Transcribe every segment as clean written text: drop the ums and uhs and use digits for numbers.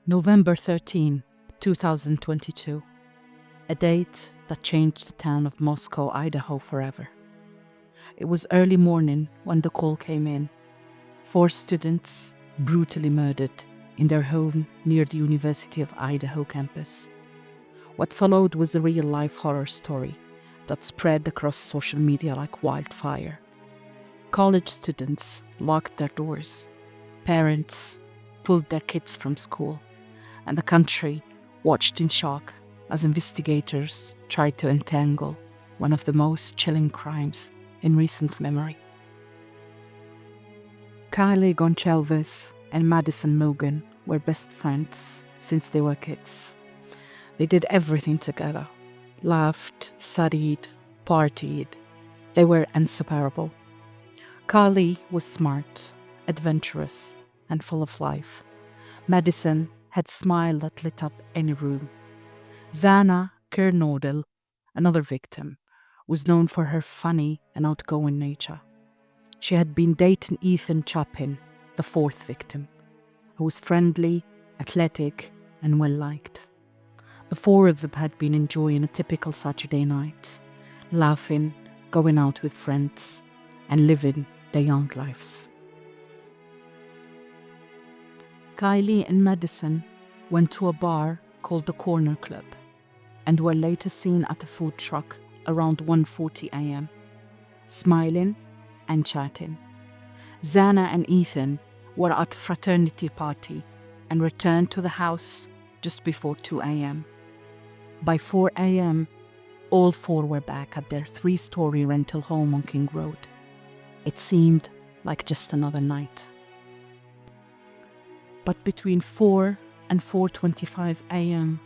November 13, 2022. A date that changed the town of Moscow, Idaho forever. It was early morning when the call came in. 4 students brutally murdered in their home near the University of Idaho campus. What followed was a real-life horror story that spread across social media like wildfire. College students locked their doors. Parents pulled their kids from school. And the country watched in shock as investigators tried to untangle one of the most chilling crimes in recent memory. Kylie Goncalves and Madison Mogan were best friends since they were kids. They did everything together, laughed, studied, partied. They were inseparable. Kylie was smart, adventurous, and full of life. Madison had a smile that lit up any room. Zana Kernodel, another victim, was known for her funny and outgoing nature. She had been dating Ethan Chapin, the 4th victim, who was friendly, athletic, and well-liked. The 4 of them had been enjoying a typical Saturday night, laughing, going out with friends, and living their young lives. Kylie and Madison went to a bar called the Corner Club and were later seen at a food truck around 1:40 a.m., smiling and chatting. Zana and Ethan were at a fraternity party and returned to the house just before 2 a.m. By 4 a.m., all 4 were back at their 3-story rental home on King Road. It seemed like just another night. But between 4 and 4:25 a.m.,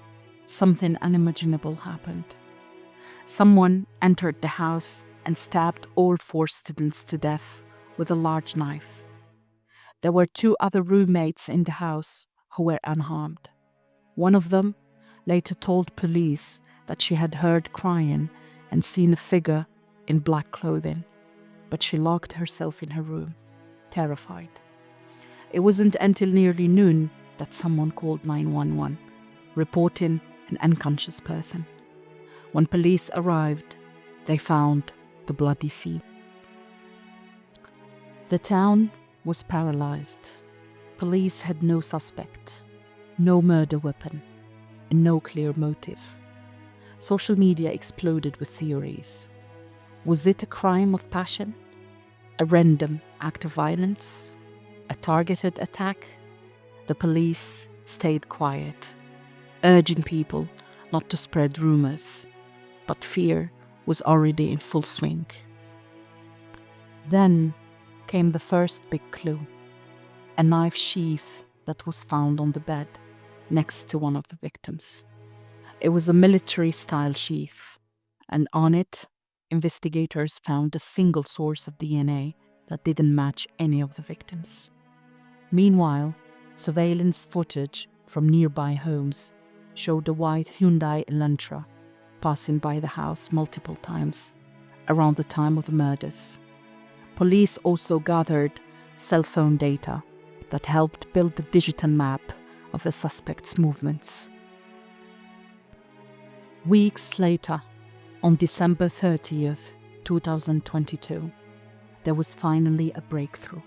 something unimaginable happened. Someone entered the house and stabbed all 4 students to death with a large knife. There were 2 other roommates in the house who were unharmed. One of them later told police that she had heard crying and seen a figure in black clothing, but she locked herself in her room, terrified. It wasn't until nearly noon that someone called 911, reporting an unconscious person. When police arrived, they found the bloody scene. The town was paralyzed. Police had no suspect, no murder weapon, and no clear motive. Social media exploded with theories. Was it a crime of passion? A random act of violence? A targeted attack? The police stayed quiet, urging people not to spread rumors, but fear was already in full swing. Then came the first big clue, a knife sheath that was found on the bed next to one of the victims. It was a military-style sheath, and on it, investigators found a single source of DNA that didn't match any of the victims. Meanwhile, surveillance footage from nearby homes showed a white Hyundai Elantra passing by the house multiple times around the time of the murders. Police also gathered cell phone data that helped build the digital map of the suspect's movements. Weeks later, on December 30th, 2022, there was finally a breakthrough.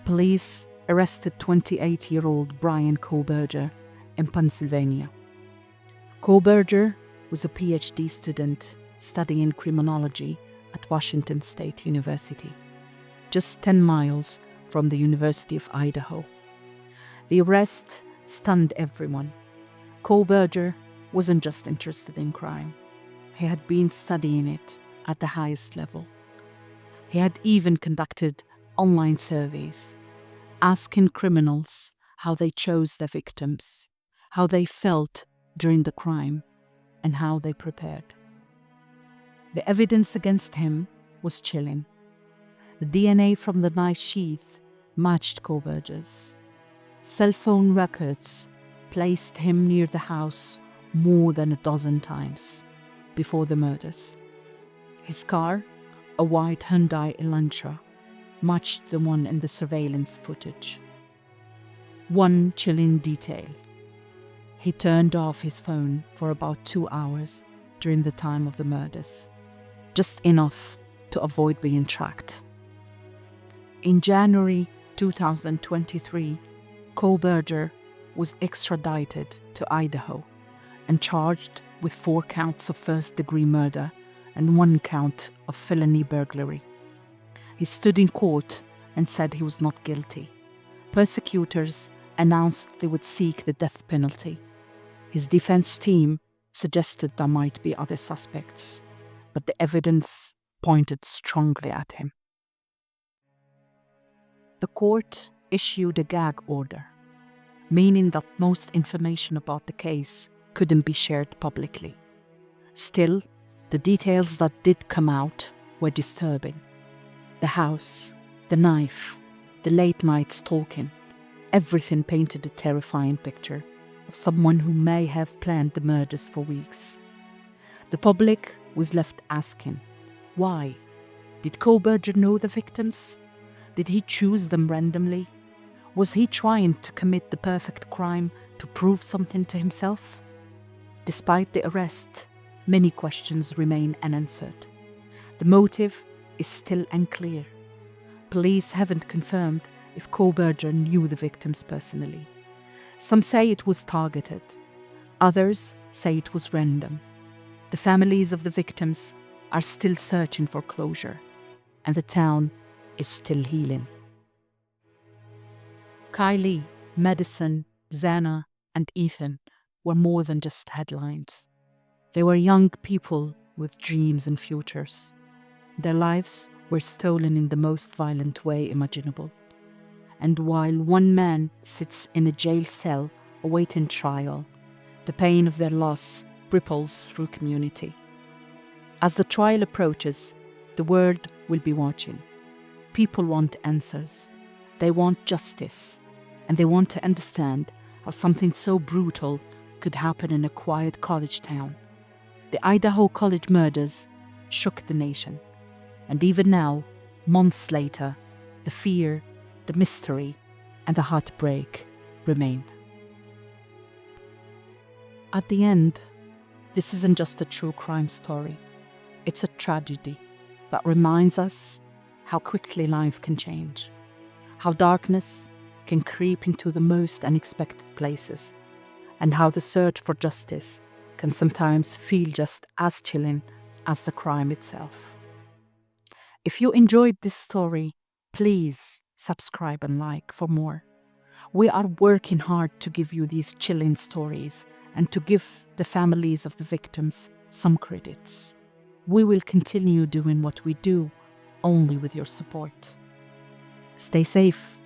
Police arrested 28-year-old Bryan Kohberger in Pennsylvania. Kohberger was a PhD student studying criminology at Washington State University, just 10 miles from the University of Idaho. The arrest stunned everyone. Kohberger wasn't just interested in crime. He had been studying it at the highest level. He had even conducted online surveys, asking criminals how they chose their victims, how they felt during the crime, and how they prepared. The evidence against him was chilling. The DNA from the knife sheath matched Kohberger's. Cell phone records placed him near the house more than a dozen times before the murders. His car, a white Hyundai Elantra, matched the one in the surveillance footage. One chilling detail: He turned off his phone for about 2 hours during the time of the murders, just enough to avoid being tracked. In January 2023, Kohberger was extradited to Idaho and charged with 4 counts of first-degree murder and 1 count of felony burglary. He stood in court and said he was not guilty. Persecutors announced they would seek the death penalty. His defense team suggested there might be other suspects, but the evidence pointed strongly at him. The court issued a gag order, meaning that most information about the case couldn't be shared publicly. Still, the details that did come out were disturbing. The house, the knife, the late night stalking, everything painted a terrifying picture of someone who may have planned the murders for weeks. The public was left asking, why? Did Kohberger know the victims? Did he choose them randomly? Was he trying to commit the perfect crime to prove something to himself? Despite the arrest, many questions remain unanswered. The motive is still unclear. Police haven't confirmed if Kohberger knew the victims personally. Some say it was targeted. Others say it was random. The families of the victims are still searching for closure, and the town is still healing. Kylie, Madison, Xana, and Ethan were more than just headlines. They were young people with dreams and futures. Their lives were stolen in the most violent way imaginable. And while one man sits in a jail cell awaiting trial, the pain of their loss ripples through community. As the trial approaches, the world will be watching. People want answers. They want justice. And they want to understand how something so brutal could happen in a quiet college town. The Idaho college murders shook the nation. And even now, months later, the fear, the mystery, and the heartbreak remain. At the end, this isn't just a true crime story. It's a tragedy that reminds us how quickly life can change, how darkness can creep into the most unexpected places, and how the search for justice can sometimes feel just as chilling as the crime itself. If you enjoyed this story, please subscribe and like for more. We are working hard to give you these chilling stories and to give the families of the victims some credits. We will continue doing what we do only with your support. Stay safe.